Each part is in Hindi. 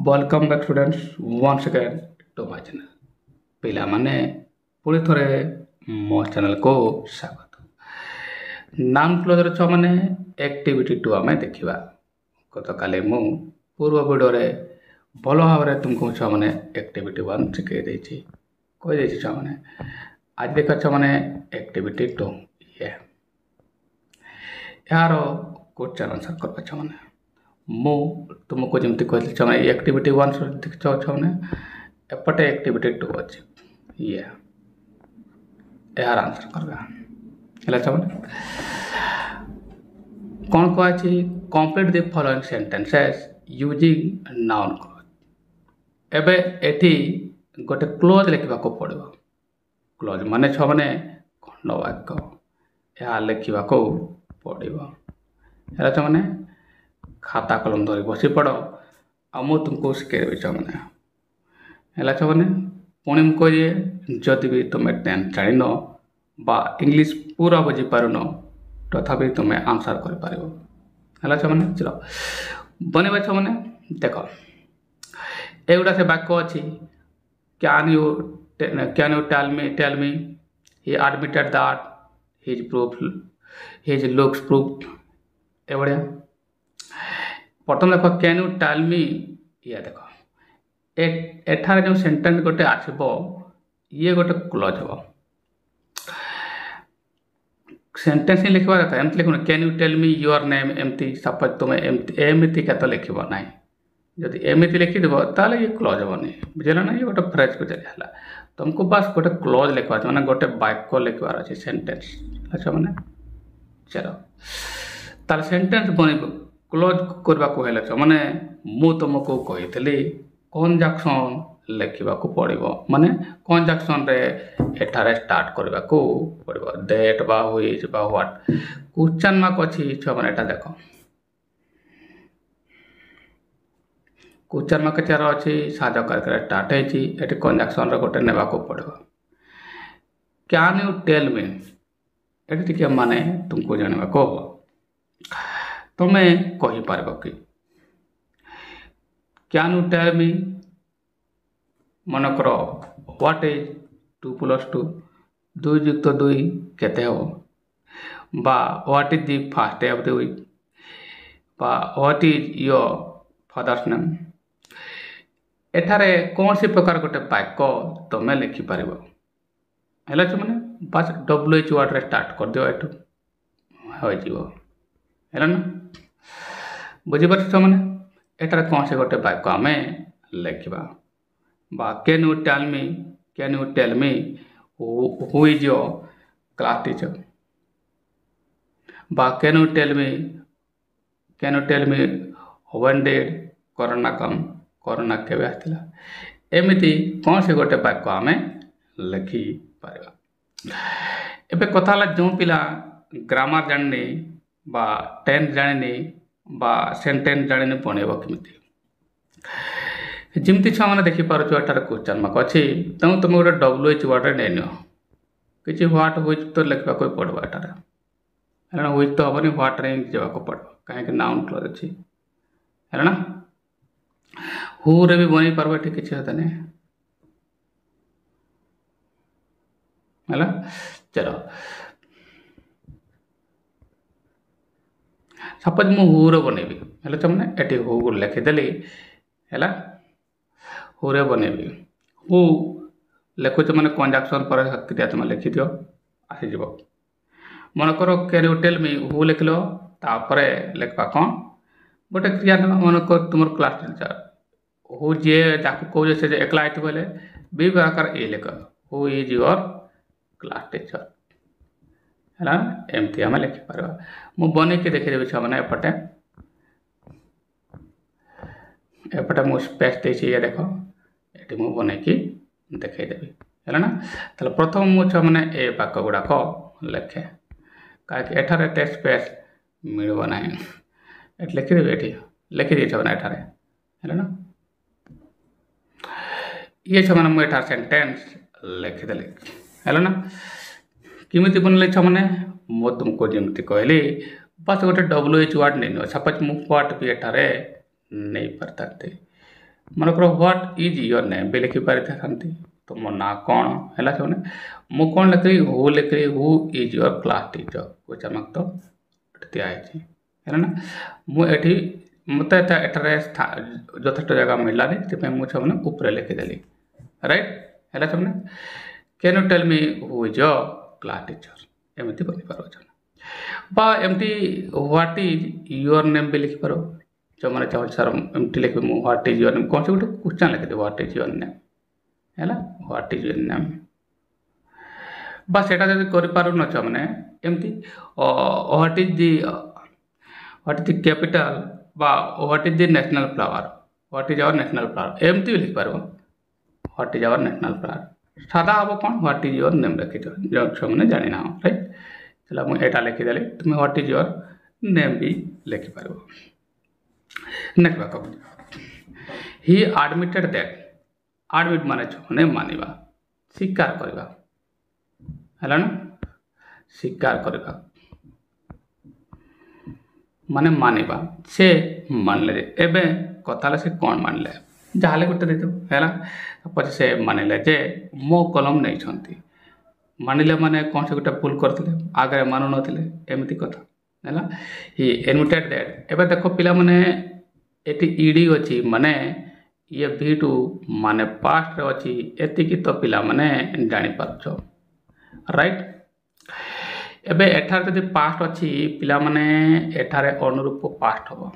Welcome back students once again to my channel. पिला माने पुणी थरे मो चैनल को स्वागत। नाम क्लोजर छ माने एक्टिविटी 2 आमे देखिबा। गत काले मु पूर्व वीडियो रे भलो भाबरे तुमको छ माने एक्टिविटी 1 सिखे देछि कोइ देछि छ माने आज देखा छ माने एक्टिविटी 2 ये यारो क्वेश्चन आंसर करबा छ माने मु तुमको जमती कहली छ माने एक्टिविटी 1 देख छ माने एपटे एक्टिविटी 2 अछि ये यार आंसर करबा हला छ माने कौन को अछि complete the following sentences using noun close. एबे एठी गोटे क्लोज लिखबा को पड़िबो। क्लोज माने छ माने खंड वाक्य या लिखबा को पड़िबो। हला छ माने खाता कलम धरी बसी पड़ो आ मु तुमको सिखेबे छ माने हला छ माने पुणी मु कहिए जदि भी तुमे टेंथ जानिनो बा इंग्लिश पूरा बुझी पारुनो तथापि तुमे आंसर कर पारिबो। हला छ माने चलो बनेबे छ माने देखो एगुडा से वाक्य अछि can you tell me he admitted that his looks proved एवढ्या प्रथम देखो कैन यू टेल मी ये देखो एठार जो सेंटेंस गोटे आसबो ये गोटे क्लोज हो सेंटेंस ही लिखवा देखो एमती लिखो can you tell me your name एमती सपोज तुम एमती के तो लिखब ना जदि एमती लिखिदेव ताले ये क्लोज होनी बुझल ना ये गोटे फ्रेज को चली तुमको बस गोटे क्लोज लिखवा माने गोटे वाक्य लिखवार अच्छे सेंटेंस अच्छा माने चलो ताले सेंटेंस बनेबो क्लोज करबा को हेले छ माने मु तुमको कहितली कंजक्शन लिखबा को पड़िबो माने कंजक्शन रे एठारे स्टार्ट करबा को पड़िबो दैट बा व्हिच बा व्हाट क्वेश्चन मार्क अछि छ माने एटा देखो क्वेश्चन मार्क चार अछि साजा कर स्टार्ट है छी एटी कंजक्शन रे गोटे नेबा को पड़िबो कैन यू टेल मी एटी के माने तुमको जानबा को तुम्हें कही पारबो कि कैन यू टेल मी मन करो व्हाट इज 2 + 2 2 युक्त 2 केते हो बा what is the first day of the week बा what is your father's name एठारे कौन सी प्रकार गोटे वाक्य तुम्हें लिखि पारबो हैला छ माने बस WH वर्ड रे स्टार्ट कर दियो एटू हो जिवो हैला ना बुझी पारछ माने एटार कौन से गोटे वाक्य आमे लिखबा बा can you tell me who is your class teacher बा can you tell me when did corona केबे आथिला एमिति कौन से गोटे वाक्य आमे लिखि पारबा। एबे कथाला जो पिला ग्रामर जाननी बा टेंस जानिनी बा सेंटेंस जानिनी बनेबो किमिति जिमती छ माने देखि पारो एटार क्वेश्चन मार्क अछि तम तुम गोटे WH वर्ड रे नेनियो किछि व्हाट व्हिच तो लिखबा को पड़बो एटार हैना व्हिच तो हबनी व्हाट रे जेबा को पड़बो काहे कि नाउन क्लोज अछि हैना हु रे भी बनि पारबो ठीक किछि होता नै हैला चलो सपोज मु हुरो बनेबी हेले त माने एटी हु लिखि देली हैला हुरे बनेबी हु लिखु त माने कंजक्शन पर क्रिया तुम लिखि दियो आसी जिवो मन करो can you tell me who लिखलो तापरे लिखबा कोन गोटे क्रिया मन को तुमर क्लास टीचर हु जे जाको कहू से एकला आइतो बोले बी आकार ए लिख who is your class teacher हैला एमती आमे लिखि पारबा मु बने के देखि देबे छ माने एपटे मु स्पेस देछि ये देखो एटी मु बने की देखै देबी हैला ना तले प्रथम मु छ माने ए वाक्य गुडा को लिखे काहे कि एठारे ते स्पेस मिलबो नाही एट लिखि देबे एटी लिखि दे छ माने एठारे हैला ना ये छ माने मु एठार सेंटेंस लिखि देली हैला ना किमिति बनले छ माने मो तुमको जेमति कहली बस गोटे WH वर्ड नै नो सपोज मु व्हाट भी एठारे नहीं परताते मनकर व्हाट इज योर नेम भी लिखिपारि था तुम ना कौन है से मु कौन लिखली हु लिखली who is your class teacher question mark तो दिखाई है ना मुझे मत एठारे यथेष्ट जगह मिललानी से मुझे ऊपर लिखिदेली राइट है से can you tell me who is your class teacher एमती बनीपार बा एमती व्हाट इज योर नेम भी लिखिपार जो मैंने चाहे सर एमती लिखे मुझे व्हाट इज योर नेम कौन से गोटे क्वेश्चन लिखिदे व्हाट इज योर नेम है व्हाट इज योर नेम बा सेटा जब करें मैंने एमती व्हाट इज द कैपिटल बा what is the national flower what is our national flower एमती भी लिखिपार what is our national flower सादा हम कौन व्हाट इज योर नेम लिखी जो छुआ मैंने जानी ना राइट चलो मुझे यहाँ लिखिदेली तुम व्हाट इज योर नेम भी लिखिपार next he admitted that admit माने छुने मानिबा स्वीकार करबा है ना स्वीकार करबा माने मानिबा से मानले एबे कथाले से कौन मानले जहाँ गोटे दे है पचे से मानिले जे मो कलम नहीं छंती मानिले माने कौन से गोटे भूल करते आगे मानु नथिले एमती कथा है ही एडमिटेड दैट एबे देखो पिला माने एटी ईडी अच्छी माने ये भीटू माने पास्ट रे अच्छी एतिकी तो पिला माने जानी पारछ राइट एबे एठार जदि पास्ट अच्छी पिला माने एठारे अनुरूप पास्ट हम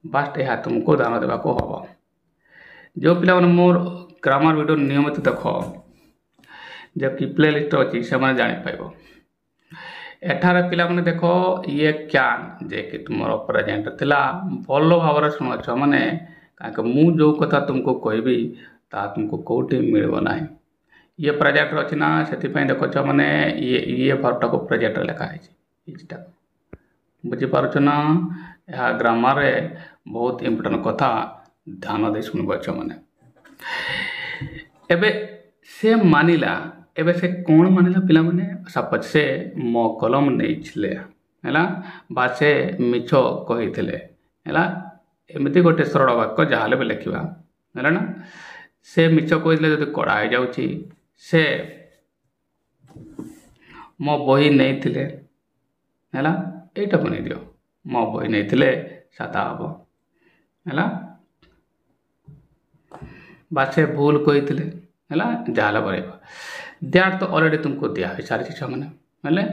बास्ट यह तुमको ध्यान देवा हम जो पिला माने मोर ग्रामर वीडियो नियमित देख जबकि प्ले लिस्ट अच्छी से मैंने जानी पाइब एठारे पिला माने देखो ये क्यान जे कि तुम प्रेजेंट थिला भल भाव शुणुच माने मु जो कथा तुमको कहबी ता तुमको कौटी मिलबो नाही ये प्रेजेंट अच्छी ना से देखुच मैंने ये भर्टा को प्रेजेंट लिखाई इटा बुझीपार ना यह ग्रामर रे बहुत इम्पोर्टेंट कथा ध्यान दे शुणुच मैंने एबे से मानिला एबे से कौन मानिला पिला माने सपोज से मो कलम नहीं छिले है बा से मिछ कही है एमती गोटे सरल वाक्य जहाँ भी लिखा है ना से मिछ कही जब कड़ा हो जाऊँगी से मो बही नहीं थिले है यहीटा बन दियो मो बही नहीं थिले सादा हम है बा से भूल कही है जहाँ बढ़ेगा दैट तो ऑलरेडी तुमको दिया हो सारी छुआ मैंने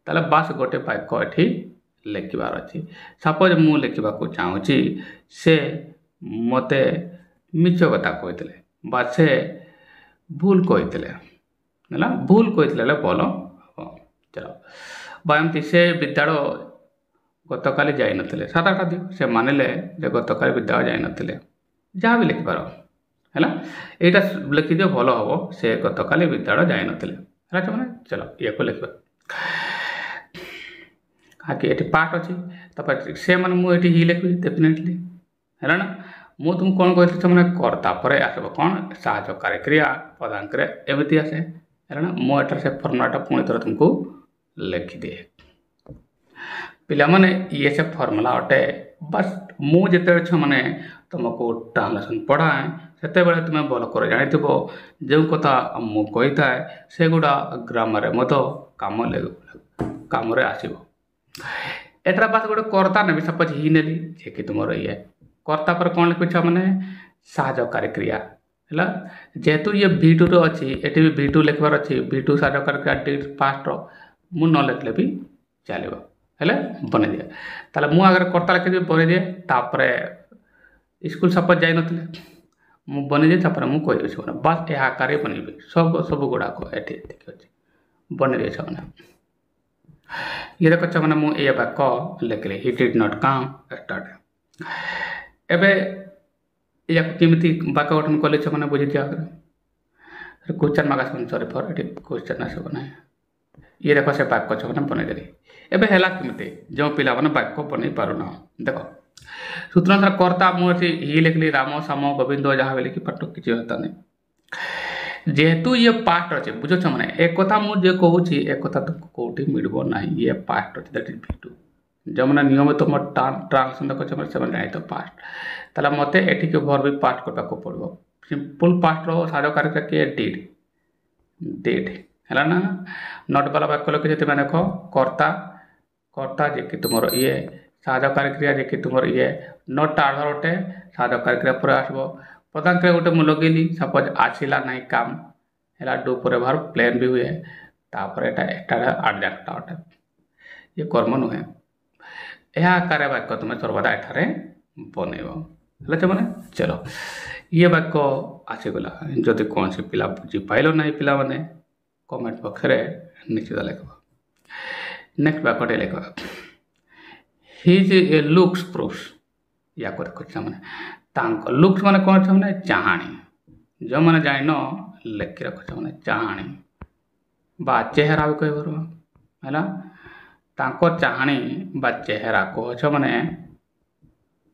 ताले बास गोटे वाक्य ये लिखबार अच्छी सपोज मु लिखा चाहूँगी से मते मिछ कथा कही बा से भूल कही है भूल कही भल चलो बा एमती से विद्यालय गतकाली जाई नथिले सात आठ दियो से मानिले जे गतकाली विद्यालय जाई नथिले जहाँ भी लिखिपार है यहाँ लिखि दियो भल हम से गतकाली विद्यालय जाई नथिले है चलो ये को लिखा आगे ये पार्ट अच्छी तब से मैंने मुझे ही लिखी डेफिनेटली है ना मु तुमको कौन कहती मैंने कर्ता पर आसब कौन साहयकारी क्रिया प्रदान क्रिया एमती आसे है ना मुझे से फर्मुलाटा पुणी थोड़ा तुमको लिखिदिए पिला माने ये से फर्मुला अटे बस मुझे मैंने तुमको ट्रांसलेसन पढ़ाए से तुम्हें भल कर जानी जो कथा मु कही था से गुड़ा ग्रामर मत काम आसब एटा बास गोटे कर्ता ने सपोज ही नेली जे कि तुम ये कर्ता पर कौन लिखुच मैंने साहयकारी क्रिया है जेहेतु ये V2 रो अच्छी ये भी V2 लिखबार अच्छी V2 साहयकारी क्रिया डिट पास्ट मु न लिखले भी चलो है बन दिए ताले मु अगर कर्ता लिखी बन दिए तापर स्कूल सपोज जाई नथिले मु बन दिए तापर मु कहि से बस यह आकार बनबी सब गुड़ाक ये अच्छे बन दिए मैंने ये देखो मैंने मुझे वाक्य लिखली he did not come start एबे या केमिति वाक्य गठन कले मैंने बुझी दिया क्वेश्चन मार्क आस सॉरी फॉर ये क्वेश्चन आसब ना ये देख से वाक्य मैंने बनईदेली एबे है केमिति जो पिला मैंने वाक्य बन पारुना देख सूत्र अनुसार कर्ता मुझे ही लिखली राम साम गोविंद जहाँ भी लिखी पाठ किसी होता नहीं जेहेतु ये पास्ट अच्छे बुझे मैंने एक कथा मुझे कहूँ एक कथा तुमको कौटी मिलबो ना ये पास्ट अच्छे दैट इज V2 जो मैंने नियमित मोर ट्रांसलेशन देखो से जानी तो पास्ट ताला मते एठी के भर भी पास्ट करबा को पड़बो सिंपल पास्ट रो साजो कार्यक्रिया के डिड है ना नॉट वाला वाक्य लिखि जे देखो कर्ता कर्ता जे कि तुमर ये साजो कार्यक्रिया जे कि तुमर ये नॉट आधार ओटे साजो कार्यक्रिया पर आसबो प्रधान क्रिया गोटे मु लगेली सपोज आसिला नहीं काम है डू पर भार प्लेन भी हुए तापर एटा एडजेक्ट अटे ये कर्म नुहे यह आकार वाक्य तुम सर्वदा एठारे बनइब मैंने चलो ये वाक्य आसीगला जदि कौन सी पिला बुझी पाइल ना पिला माने कमेंट बॉक्स रे निश्चित लिख नेक्स्ट वाक्य लिख हिज ए लुक्स प्रूफ्स या कर मैंने लुक्स माने कौन मैंने चाहाणी जो मैंने जान लिखि रख मैंने चाहाणी बा चेहरा भी कह है तांको चाहाणी बा चेहरा कह मैंने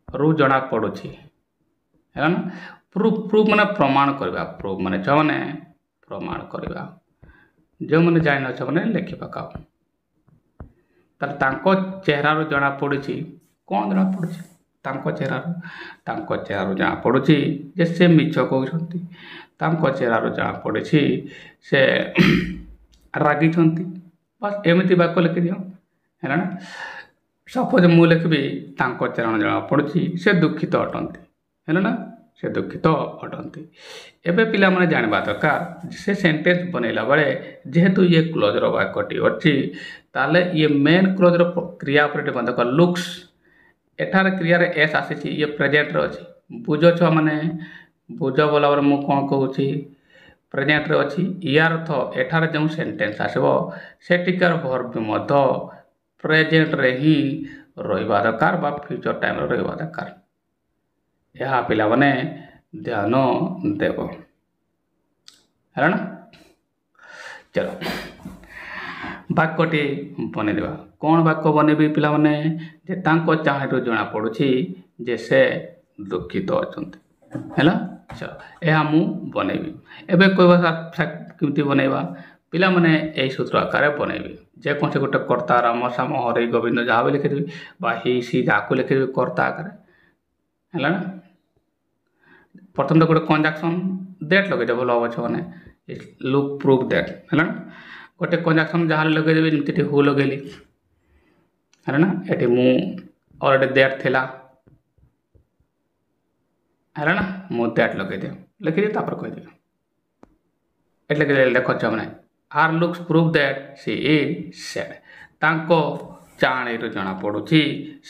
रू जना पड़ुछि है ना प्रूफ प्रूफ माने प्रमाण करवा प्रूफ माने छ माने प्रमाण करवा जो मैंने जान मैंने लिखि पकाओ तांको चेहरा रू जना पड़ुछि कौन जना पड़ुछि तांको चेहरा रू जना पड़ुछि जे से मिछ कहउछंती तांको चेहरा रू जना पड़ुछि से रागी छंती बस एमती वाक्य लिखि दियो है ना सपोज मु लिखबी तांको चेहरा जना पड़ुछि से दुखित अटंती है ना से दुखित अटंती एबे पिला माने जानबा दरकार से सेंटेंस बनैला बेले जेहेतु ये क्लोज रो वाक्यटी अछि ताले ये मेन क्लोज रो क्रिया पर डिपेंड कर लुक्स एठार क्रिया रे एस आसी ये प्रेजेंट रो अछि बुझो छ माने बुझो बोला मु कोन कहूछि प्रेजेंट रे अछि यार अर्थ एठार जो सेंटेंस आसबो सेटिकर वर्ब मध्य प्रेजेंट रे ही रहिबा दरकार बा फ्यूचर टाइम रे रहिबा दरकार यह पिला माने ध्यान देव है ना चलो वाक्यटी बनईदेवा कौन वाक्य बनैबी पिला माने जे तांको चाहटू जना पड़ुछि जे से दुखित अछंती हैला चलो यह मु बनैबी एबे कहबा केमती बनैबा पिला माने एई सूत्र आकार बनैबी जे कौन से गोटे कर्ता राम श्याम हरि गोविंद जहाँ भी लिखिदेवी बा ही सी जाको लिखिदेवी कर्ता आकार है ना प्रथम तो गोटे कंजक्शन दैट लगे भल हम मैंने लुक प्रूफ दैट है ना गोटे कंजक्शन जहाँ लगेदेवी जमीती हु लगेली है ना ये मु अलरेडी दैट थिला है ना मु दैट लगेदे लिखिदे तापर कहदे एटले देख मैंने her looks proved that she is sad तांको चाणी जना पड़ुछि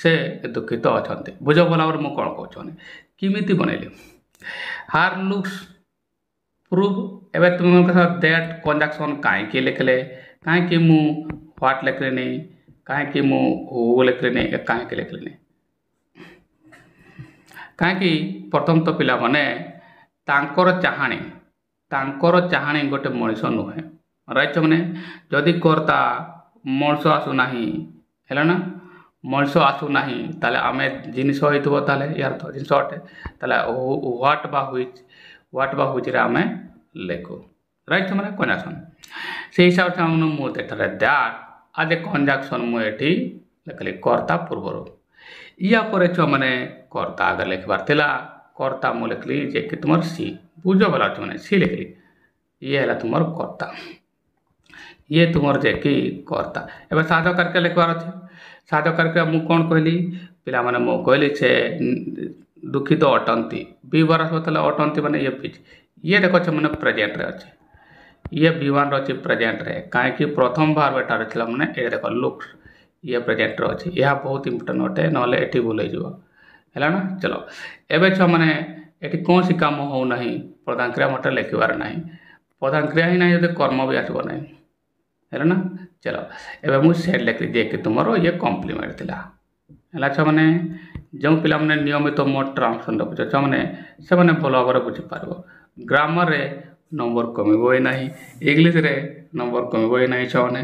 से दुखित अछंती बुझ भला मु कौन कहूँ किमिति बनैली हार लुक्स प्रूफ एबे तुम दैट कंजक्शन कहीं लिखले कहीं मु व्हाट लिखले कहीं मु हु लिखले कहीं लिखले कहीं प्रथम तो पिला माने तांकर चाहाणी गोटे मनीष नुहे राइट मैंने जदि कर्ता मनीष आसुना है ना मनीष आसुना ताले आमे जिनिस होइतबो ताले यार तो जिनिस अटे ताले व्हाट बा हुइच रे आमे लेखो राइट मैंने कंजक्शन से हिसाब से हमने मु देथले दैट आज कंजक्शन मु एठी लिखली कर्ता पूर्वरो या परे छ माने कर्ता आगे लिखबार थिला कर्ता मु लिखली जे कि तुमर सी बुझो भला छ माने सी लिखली ये हला तुमर कर्ता ये तुमर जे कि कर्ता एबे साधो करके लिखबार अछि साधो करके मु कोन कहली पिला माने मु कहली से दुखित अटंती विवर आसतले अटंती माने ये देखो छ माने प्रेजेंट रे अछि ये विवान रछि प्रेजेंट रे काहे कि प्रथम बार बेटा रथिला माने ए देखो लुक ये प्रेजेंट रे अछि यह बहुत इंपोर्टेंट अटे नले एठी भूल जइबो हैला ना चलो एबे छ माने एठी कोन सी काम हो नहीं प्रधान क्रिया मटे लिखबार नहीं प्रधान क्रिया ही नहीं जदि कर्म भी आसबो नहीं है ना चलो एबे मु सेड लिख जे कि तुमरो ये कॉम्प्लीमेंट थिला हैला छ माने जो पिला माने नियमित मोड ट्रांसलेशन रखुछ छ माने से माने भलो भाବରେ बुझि पारबो ग्रामर रे नंबर कमिबो नहीं इंग्लिश रे नंबर कमिबो नहीं छ माने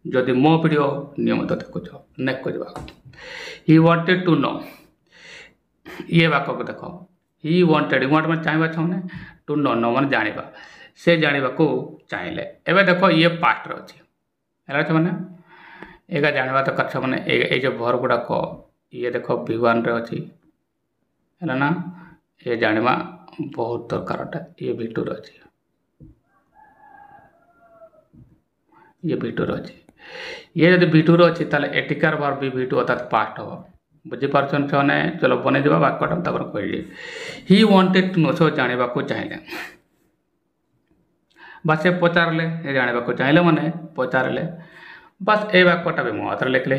जदि मो वीडियो नियमित देखुछ नेक्स्ट करबा ही वांटेड टू नो ये वाक्य को देखो ही वांटेड में चाहिए छने टू नो माने जानिबा से जानिबा को चाहिए एबे देखो ये पास्ट रे अछि हैला छ माने एगा जानवा दरकार छमने ए जो भर गुड़ाक ये देख V1 रे अच्छी है ना ये जानवा बहुत दरकार ये V2 रे अच्छी ये V2 रे अच्छी ये जब V2 रे अच्छी ताले एटिकार बार भी V2 अर्थात पास्ट हो बुझीपार्छन छने चलो बने जवा वाक्यटा तबर कहिए ही वांटेड टू नो सो जानिबा को चाहिए बस से पचारले ये जानिबा को चाहिए माने पचारले बस ए वाक्यटा भी मो लिखले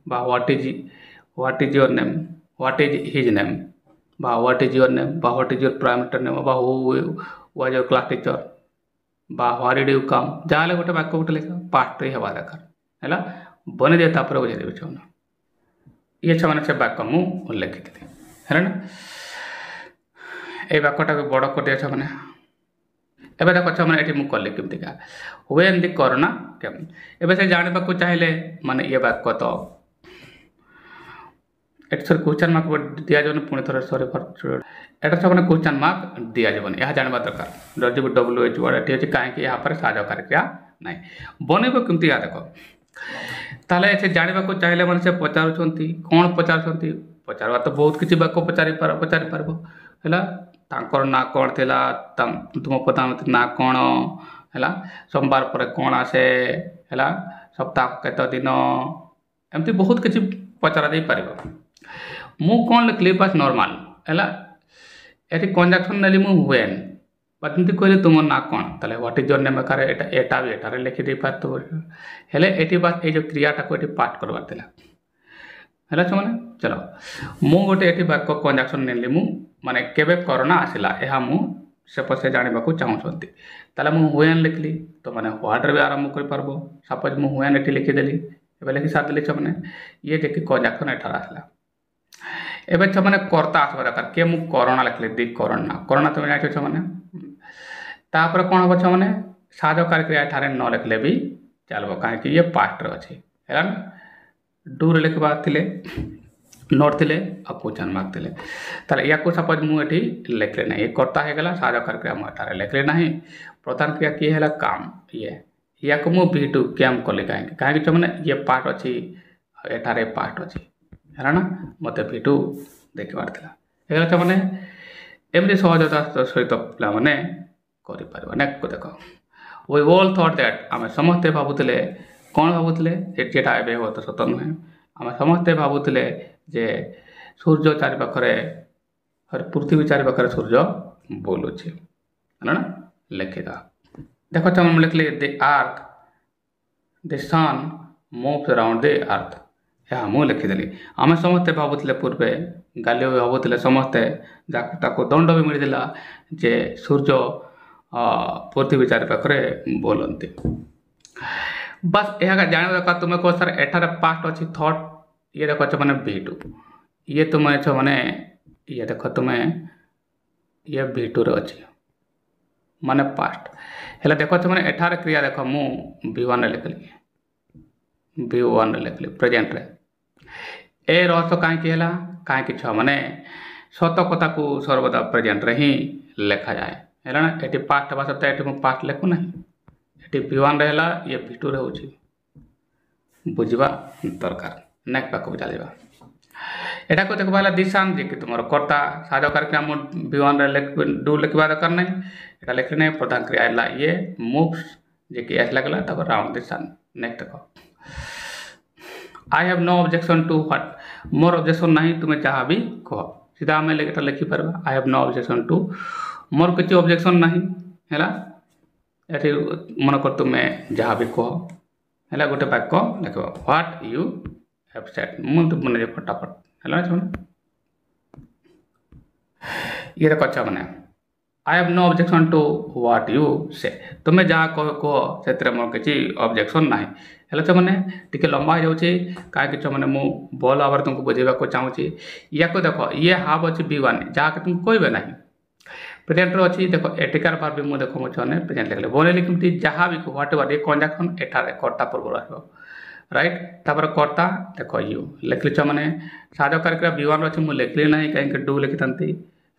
बा what is your name what is his name बा व्हाट इज योर नेम बा what is your prime name बा who was your class teacher बा व्हाट डिड यू कम जाले गोटे वाक्य गोटे लिख पास्ट हेबा दरकार हैला बने दे तापर बुझे देबे छन ये छमाने से वाक्य मु लिखिथि है ना ए वाक्यटा को बड़ कर दिया छमाने एबे देखो छमाने एठी मु कले केमतिका व्हेन द कोरोना केम एबे से जानिबा को चाहिले माने ये वाक्य तो एट सर क्वेश्चन मार्क दिया जने पुणी थोड़े sorry for Etah छमाने question mark दिया जबन यह जानिबा दरकार डब्ल्यू डब्ल्यू एच वर्ड एठी अछि काहे कि यहां पर साजो क्रिया नै बनेबो केमतिका देखो ताले से जानिबा को चाहिले माने से पचारुछंती कोन पचारुछंती पचारवा तो बहुत किछि वाक्य पचारि परबो हैला तांकर ना कोन थिला तुम प्रधानमंत्री ना कोन हैला सोमवार पर कोन आसे हैला सप्ताह केतो दिन एमती बहुत किछि पचारा दे परबो मु कोन लिखली बस नॉर्मल हैला एठी कंजक्शन नली मु व्हेन बतंती कहले तुम ना कोन तले व्हाट इज योर नेम करे एटा भी एटारे लिखि दे पातो हेले एठी बस ए जो क्रियाटा को एठी पाठ करबार थिला हैला छमने चलो मु गोटे एठी वाक्य कंजक्शन नेली मु माने केबे कोरोना आसिला एहा मु से पसे जानिबा को चाहउछंती तले मु व्हेन लिखली तो माने व्हाट रे आरंभ कर परबो सपोज मु व्हेन एठी लिखि देली एबे लिखि साथ देली छमने ये देखि कंजक्शन एठार आसला एबे छमने कर्ता आसबा दरकार के मु कोरोना लिखली दी कोरोना तुम जाय छमने तापर कोन हो छमने साजो क्रिया एठारे न लिखले भी चलबो काहे कि ये पास्ट रे अछि हैला डू रे लिखबा थिले नोट थिले आ क्वेश्चन मार्क थिले ताले या को सपोज मु एठी लिखले नै कर्ता हे गेला साजो क्रिया मु एठारे लिखले नाही प्रधान क्रिया की हैला काम ये या को मु V2 काम कले काहे कि छमने ये पार्ट अछि एठारे पास्ट अछि हैला ना मते V2 देखबार थिला हेला छमने एमडी सहजता सहित पिला माने करि परबो नेक्स्ट को देखो वी ऑल थॉट दैट आमे समस्त भाबुतले कोन भाबुतले जेटा एबे हो तो सत नहे आमे समस्त भाबुतले जे सूर्य चारि पाखरे हर पृथ्वी चारि पाखरे सूर्य बोलुछि है ना लिखिदा देखो हम लिखले the earth the sun moves around the earth या मु लिखिदेली आमे समस्त भाबुतले पूर्वे गालियो भाबुतले समस्त ताको दंड भी मिलिदिला जे सूर्य पृथ्वी चारि पाखरे बोलंती बस यह जान दरकार तुम्हें को सर एठार पास्ट अच्छी थॉट ये देखो छ माने V2 ये तुम्हें छ माने ये देखो तुम्हें ये V2 रे अच्छी माने पास्ट हेला देखो छ माने एठार क्रिया देखो मु V1 रे लिखली प्रेजेंट रे ए रहस्य काहे कि हैला काहे कि छ माने सत कथा को सर्वदा प्रेजेंट रे ही लिखा जाए हैला ना एटी पास्ट भाषा तो एटी मु पास्ट लिखु नाही एटी V1 रे हैला ये V2 रे होची बुझिबा दरकार नेक्स्ट पाक चलेबा एटा को देखबाला दिशान जे कि तुमर कर्ता साजो कार्यक्रम V1 रे डू लिखबा दरकार नाही एटा लिखले नाही प्रधान क्रिया हैला ये मूव्स जे कि एस लागला तब राउंड दिशान नेक्स्ट देखो I have no objection to what more objection नहीं तुम्हें जहाँ भी कह सीधा आम लिखि पार्बा I have no objection to more किसी ऑब्जेक्शन नहीं है ये मन कर तुम्हें जहाँ भी कह है गोटे वाक्य लिख व्हाट यू हैव सेड मुझे मन फटाफट है ये देख अच्छा मैंने I have no objection to what you say तुम्हें जहाँ कह से मोर किसी ऑब्जेक्शन ना है मैंने टी लंबा हो जाऊँगी कहीं मैंने मु भल भाव तुमको बुझेगा चाहूँगी या को देख ये हाव अच्छी V1 जहाँ तुम कहे ना प्रेजेंट अच्छी देख एटिकार भार भी मुझे देखो मुझे प्रेजेंट लिखले बनैली कमी जहाँ भी व्हाट एवर ये कंजक्शन एठारे कर्ता पूर्व आसो राइट तापर कर्ता देख यू लिखली मैंने साजो कार्यक्रम V1 अच्छी मुझे लिखली ना कहीं डू लिखि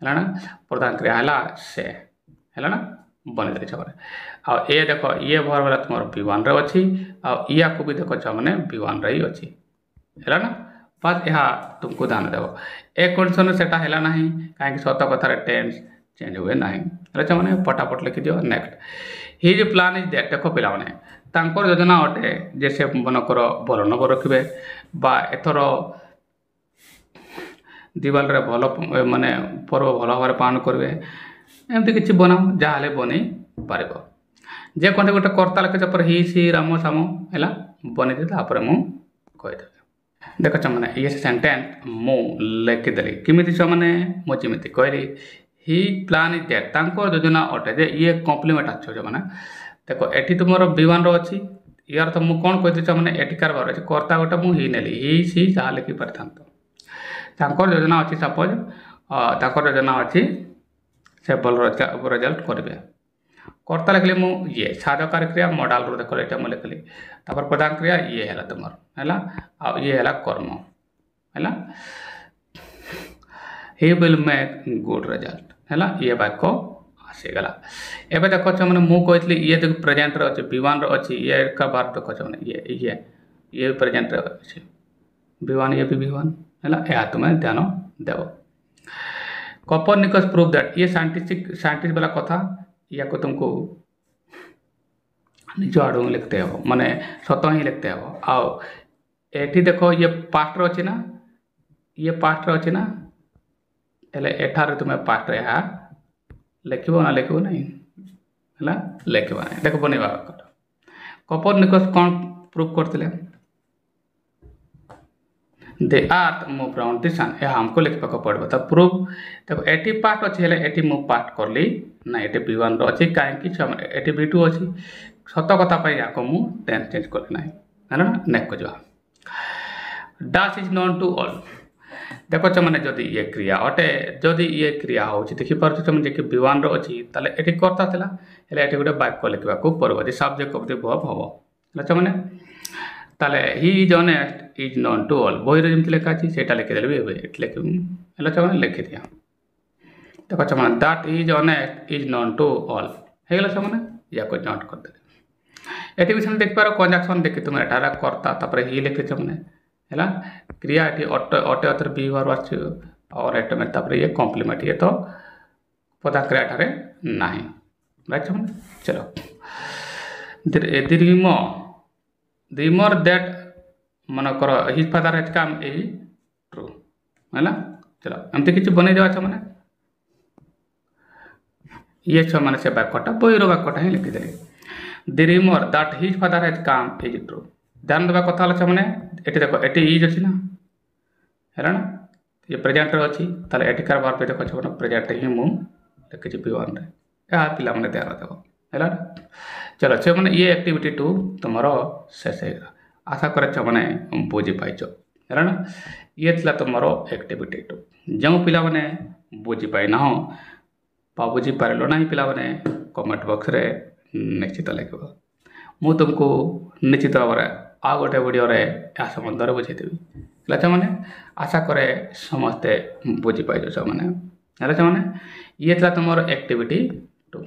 है ना प्रधान क्रिया है से है ना बनेदेले छुआने आ ए देख ये वर्ब है तुम B1 रे अच्छी या को भी देख छुआने B1 रे ही अच्छी है ना बस यह तुमको ध्यान देव ए कंडीशन सेटा है ना कहीं सत कथार टेन्स चेंज हुए ना छुआने पटापट लिखिद next his plan is that देख पे योजना अटे जे से मनकर भल नंबर रखिए एथर दिवाली भल माने पर्व भल भाव पालन करेंगे एमती किसी बनाओ जहाँ बन पार जे कहते गोटे कर्ता लिखे पर हि सी राम साम है बनईदे तापर मुझे देख मैंने ये सेंटेंस मु लिखिदेली किमिति मैंने मुझे कहली हि प्लान इज दैट योजना अटे जे ये कम्प्लीमेंट अच्छे मैंने देख ये तुम B1 अच्छी यार तो मुझे कौन कही मैंने एटिकार बार अच्छे कर्ता गोटे मुझे हि नेली हि सी जहाँ लिखि पारि था योजना अच्छी सपोज योजना अच्छी से भल रिजल्ट करेंगे कर्ता लिखली मुझे ये साधकारी क्रिया मॉडल रू देख ये मुझे लिखली तापर प्रधान क्रिया ये है तुम है ये है कर्म है he will make good result है ये वाक्य आसीगला एवं देख मैंने मुझे कहली ये देख प्रेजेंट रे अच्छे B1 अच्छी ये का बार देख मैंने ये प्रेजेंट रे अच्छे B1 ये भी B1 है यह तुम्हें ध्यान देव कोपर्निकस प्रूव दैट ये साइंटिस्ट वाला कथा या को तुमको निज आड़ लिखते हो माने सत ही लिखते हो आओ एठी देखो ये पास्ट अच्छी ना ये पास्ट अच्छी ना एठार तुम्हें पास्ट यहाँ लिख ना लिख ना है लिख ना देख बनवा कोपर्निकस कौन प्रूव करते दे अर्थ मूव राउंड द सन यह हमको लिखा पड़ो तो प्रूफ देखो एटी पार्ट अच्छी है ये मुझे पार्ट करली ना ये B1 अच्छी कहीं ये B2 अच्छी सत कथा या मुझे टेंस चेंज करना है ना नेक्स्ट जा dash is known to all देख मैंने जदि ये क्रिया अटे जदि ये क्रिया हो देखिपार जे B1 अच्छी ताले ये कर्ता था ये गोटे वाक्य लिखा पड़ो सब्जेक्ट ऑफ द वर्ब हम मैंने ताले he is honest is known to all बही जमी लिखा अच्छी से लिखिदेवी लिखी लिखि दिया देख मैंने that is honest is known to all होगा मैंने या को नोट करदे ये भी देखिपार कंजक्शन देखी तुम एटार कर्ता तापर ही लिखी मैंने है क्रिया ये अटे अतर बी वर्ब और एटोमेट तापर ये कॉम्प्लीमेंट ये तो पदा क्रिया ठारे नहीं राइट मैंने चलो the more that मनकर his father has come is true है चलो एमती किसी बनई देवा मैंने ये मैंने से वाक्यटा बहिर वाक्यटा ही लिखिदेली the rumour that his father has come is true ध्यान देवा कथा मैंने ये देख ये इज अच्छी ना है ये प्रेजेंट अच्छी ताले एटिकार बार पे देख मैंने प्रेजेंट ही मुझे लिखी B1 रे यह पिला मैंने ध्यान देव है चलो से मैंने ये एक्टिविटी 2 तुम शेष होगा आशा करे मैंने बुझी पाइच है ना ये थी तुम एक्टिविटी 2 जो पिला मैंने बुझी पाई ना बा बुझी पार ना पिला मैंने कमेंट बॉक्स रे निश्चित लिख मु तुमको निश्चित भाव में आ गोटे वीडियो या संबंध में बुझेदेवी मैंने आशा करे समस्ते बुझी पाइच मैंने है मैंने ये थी तुम एक्टिविटी 2।